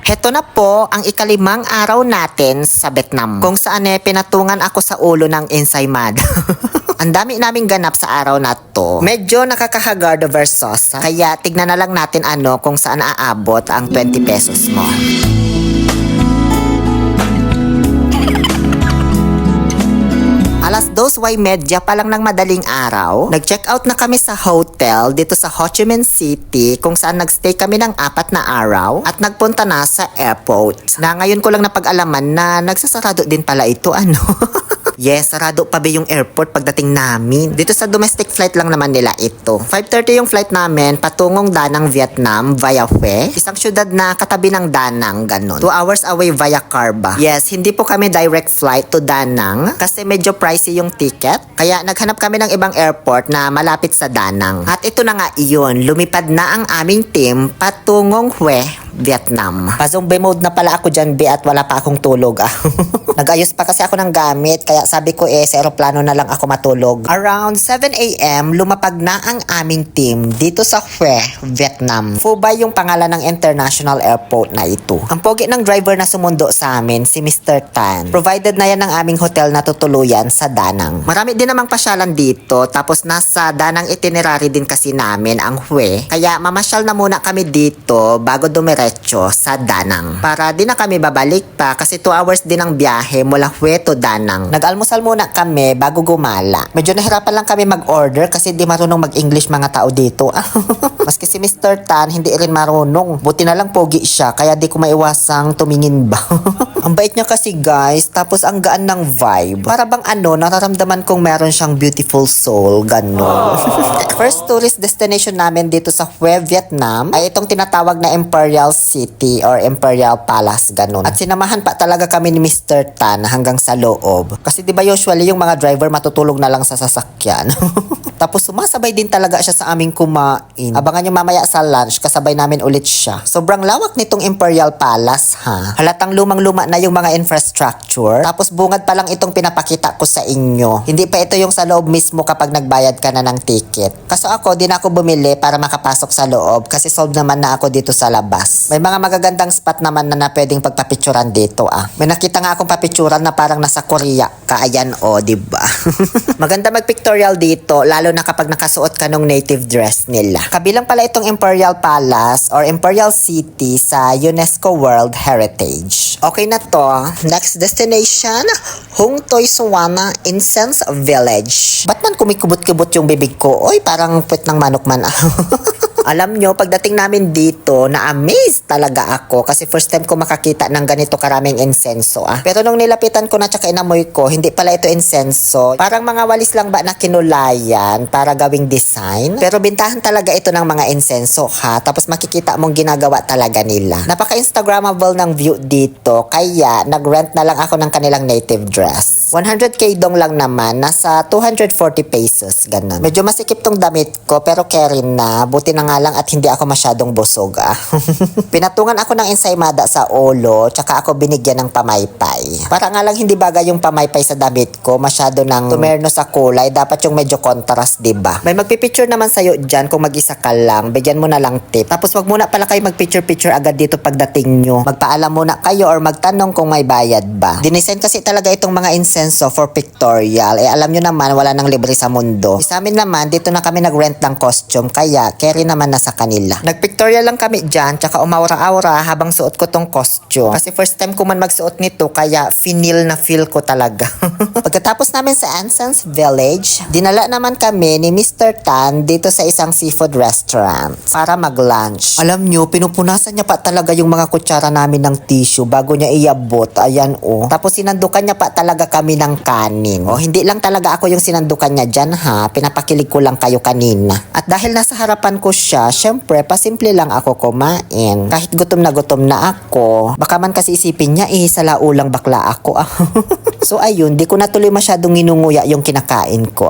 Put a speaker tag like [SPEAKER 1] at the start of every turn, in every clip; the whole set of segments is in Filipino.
[SPEAKER 1] Heto na po ang ikalimang araw natin sa Vietnam, kung saan pinatungan ako sa ulo ng ensaymada. Ang dami naming ganap sa araw na to. Medyo nakakahagardo versus, kaya tignan na lang natin kung saan aabot ang 20 pesos mo. Alas 2:30 pa lang ng madaling araw, nag-check out na kami sa hotel dito sa Ho Chi Minh City kung saan nagstay kami ng 4 na araw at nagpunta na sa airport. Na ngayon ko lang napag-alaman na nagsasarado din pala ito Yes, sarado pa ba yung airport pagdating namin? Dito sa domestic flight lang naman nila ito. 5:30 yung flight namin patungong Da Nang, Vietnam via Hue. Isang syudad na katabi ng Da Nang, ganun. 2 hours away via car ba? Yes, hindi po kami direct flight to Da Nang kasi medyo pricey yung ticket. Kaya naghanap kami ng ibang airport na malapit sa Da Nang. At ito na nga iyon, lumipad na ang aming team patungong Hue, Vietnam. Pa-zombie mode na pala ako dyan, at wala pa akong tulog. Nag-ayos pa kasi ako ng gamit, kaya sabi ko sa aeroplano na lang ako matulog. Around 7 a.m., lumapag na ang aming team dito sa Hue, Vietnam. Phu Bai yung pangalan ng international airport na ito. Ang pogi ng driver na sumundo sa amin, si Mr. Tan. Provided na yan ng aming hotel na tutuluyan sa Da Nang. Marami din namang pasyalan dito, tapos nasa Da Nang itinerary din kasi namin ang Hue. Kaya mamasyal na muna kami dito bago dumiretso sa Da Nang. Para di na kami babalik pa kasi 2 hours din ang biyahe mula Hue to Da Nang. Nag-almusal muna kami bago gumala. Medyo nahirapan lang kami mag-order kasi di marunong mag-English mga tao dito. Maski si Mr. Tan hindi rin marunong. Buti na lang pogi siya kaya di ko maiwasang tumingin ba. Ang bait niya kasi guys, tapos ang gaan ng vibe. Para bang nararamdaman kong meron siyang beautiful soul, gano'n. First tourist destination namin dito sa Hue, Vietnam ay itong tinatawag na Imperial City or Imperial Palace, gano'n. At sinamahan pa talaga kami ni Mr. Tan hanggang sa loob. Kasi di ba usually yung mga driver matutulog na lang sa sasakyan. Tapos sumasabay din talaga siya sa aming kumain. Abangan nyo mamaya sa lunch, kasabay namin ulit siya. Sobrang lawak nitong Imperial Palace Halatang lumang-luma na yung mga infrastructure. Tapos bungad pa lang itong pinapakita ko sa inyo. Hindi pa ito yung sa loob mismo kapag nagbayad ka na ng ticket. Kaso ako, di na ako bumili para makapasok sa loob kasi sold naman na ako dito sa labas. May mga magagandang spot naman na pwedeng pagpapicturan dito May nakita nga akong papicturan na parang nasa Korea ka. Ayan diba? Maganda mag-pictorial dito, lalo na kapag nakasuot ka ng native dress nila. Kabilang pala itong Imperial Palace or Imperial City sa UNESCO World Heritage. Okay na to. Next destination, Hung Toi Suwana Incense Village. Ba't man kumikubot-kubot yung bibig ko? Oy, parang puwet ng manok man. Alam nyo, pagdating namin dito, na-amaze talaga ako kasi first time ko makakita ng ganito karaming insenso Pero nung nilapitan ko na tsaka inamoy ko, hindi pala ito insenso. Parang mga walis lang ba na kinulayan para gawing design. Pero bintahan talaga ito ng mga insenso Tapos makikita mong ginagawa talaga nila. Napaka-instagrammable ng view dito, kaya nag-rent na lang ako ng kanilang native dress. 100k dong lang naman, nasa 240 pesos, ganun. Medyo masikip tong damit ko pero carry na, buti na nga lang at hindi ako masyadong busog Pinatungan ako ng ensaymada sa ulo, tsaka ako binigyan ng pamaypay. Para nga lang hindi bagay yung pamaypay sa damit ko, masyado ng tumerno sa kulay, dapat yung medyo contrast, diba? May magpipicture naman sa'yo dyan kung mag-isa ka lang, bigyan mo na lang tip. Tapos wag muna pala kayo magpicture-picture agad dito pagdating nyo. Magpaalam muna kayo or magtanong kung may bayad ba. Dinisign kasi talaga itong mga insenso for pictorial. Alam nyo naman, wala nang libre sa mundo. Sa amin naman, dito na kami nag-rent ng costume, kaya carry naman na sa kanila. Nagpictorial lang kami dyan, tsaka umaura-aura habang suot ko tong costume. Kasi first time ko man magsuot nito, kaya finil na feel ko talaga. Pagkatapos namin sa Incense Village, dinala naman kami ni Mr. Tan dito sa isang seafood restaurant para mag-lunch. Alam nyo, pinupunasan niya pa talaga yung mga kutsara namin ng tissue bago niya iabot. Ayan Tapos sinandukan niya pa talaga kami ng kanin. Hindi lang talaga ako yung sinandukan niya dyan pinapakilig ko lang kayo kanina. At dahil nasa harapan ko siya, syempre, pasimple lang ako kumain. Kahit gutom na ako, baka man kasi isipin niya, sa laulang bakla ako So ayun, di ko na tuloy masyadong nginunguya yung kinakain ko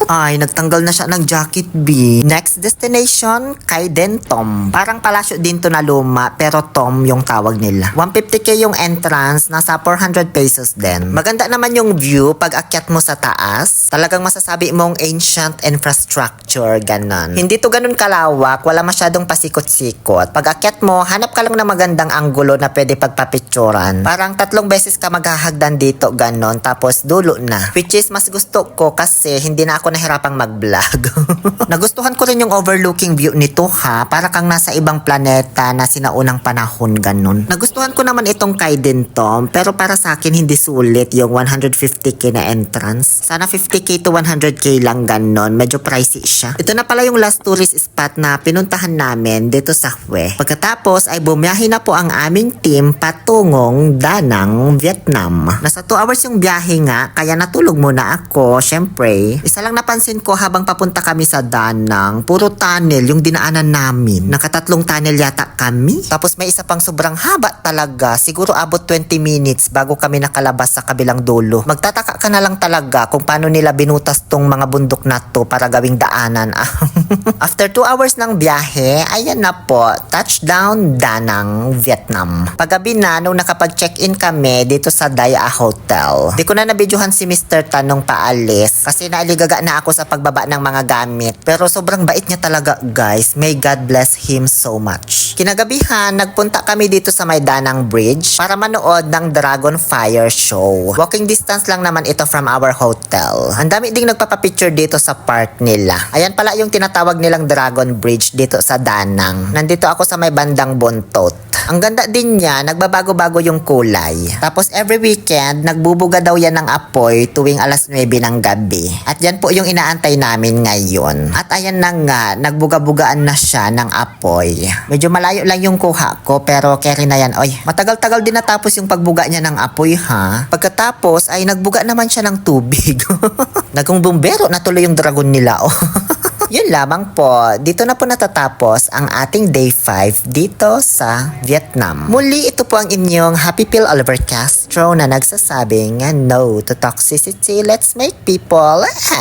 [SPEAKER 1] Ay, nagtanggal na siya ng jacket B. Next destination, kay Dentom. Parang palasyo din to na luma, pero Tom yung tawag nila. 150k yung entrance, nasa 400 pesos din. Maganda Maganda naman yung view pag akyat mo sa taas. Talagang masasabi mong ancient infrastructure, ganon. Hindi to ganun kalawak, wala masyadong pasikot-sikot. Pag akyat mo, hanap ka lang ng magandang anggulo na pwede pagpapicturan. Parang 3 beses ka maghahagdan dito, ganon. Tapos dulo na. Which is mas gusto ko kasi hindi na ako nahirapang mag-vlog. Nagustuhan ko rin yung overlooking view nito ha. Para kang nasa ibang planeta na sinaunang panahon, ganon. Nagustuhan ko naman itong Kaiden Tomb, pero para sa akin hindi sulit yung 150k na entrance. Sana 50k to 100k lang, ganon. Medyo pricey siya. Ito na pala yung last tourist spot na pinuntahan namin dito sa Hue. Pagkatapos ay bumiyahe na po ang aming team patungong Da Nang, Vietnam. Nasa 2 hours yung biyahe nga, kaya natulog muna ako. Syempre, isa lang napansin ko habang papunta kami sa Da Nang, puro tunnel yung dinaanan namin. Nakatatlong tunnel yata kami. Tapos may isa pang sobrang haba talaga. Siguro abot 20 minutes bago kami nakalabas sa kabilang dulo. Magtataka ka na lang talaga kung paano nila binutas tong mga bundok na to para gawing daanan. After 2 hours ng biyahe, ayan na po, touchdown Da Nang, Vietnam. Paggabi na, nung nakapag-check-in kami dito sa Daya Hotel. Di ko na nabidyohan si Mr. Tan nung paalis kasi naaligaga na ako sa pagbaba ng mga gamit. Pero sobrang bait niya talaga, guys. May God bless him so much. Kinagabihan, nagpunta kami dito sa may Da Nang Bridge para manood ng Dragon Fire Show. Walking distance lang naman ito from our hotel. Ang dami ding nagpapapicture dito sa park nila. Ayan pala yung tinatawag nilang Dragon Bridge dito sa Da Nang. Nandito ako sa may bandang Bontot. Ang ganda din niya, nagbabago-bago yung kulay. Tapos every weekend, nagbubuga daw yan ng apoy tuwing alas 9 ng gabi. At yan po yung inaantay namin ngayon. At ayan na nga, nagbuga-bugaan na siya ng apoy. Medyo malayo lang yung kuha ko pero carry na yan. Oy, matagal-tagal din natapos yung pagbuga niya ng apoy ha. Pagkatapos ay nagbuga naman siya ng tubig. Nagong bumbero na tuloy yung dragon nila. Oh. Yun lamang po, dito na po natatapos ang ating day 5 dito sa Vietnam. Muli, ito po ang inyong Happy Pill Oliver Castro na nagsasabing no to toxicity. Let's make people happy.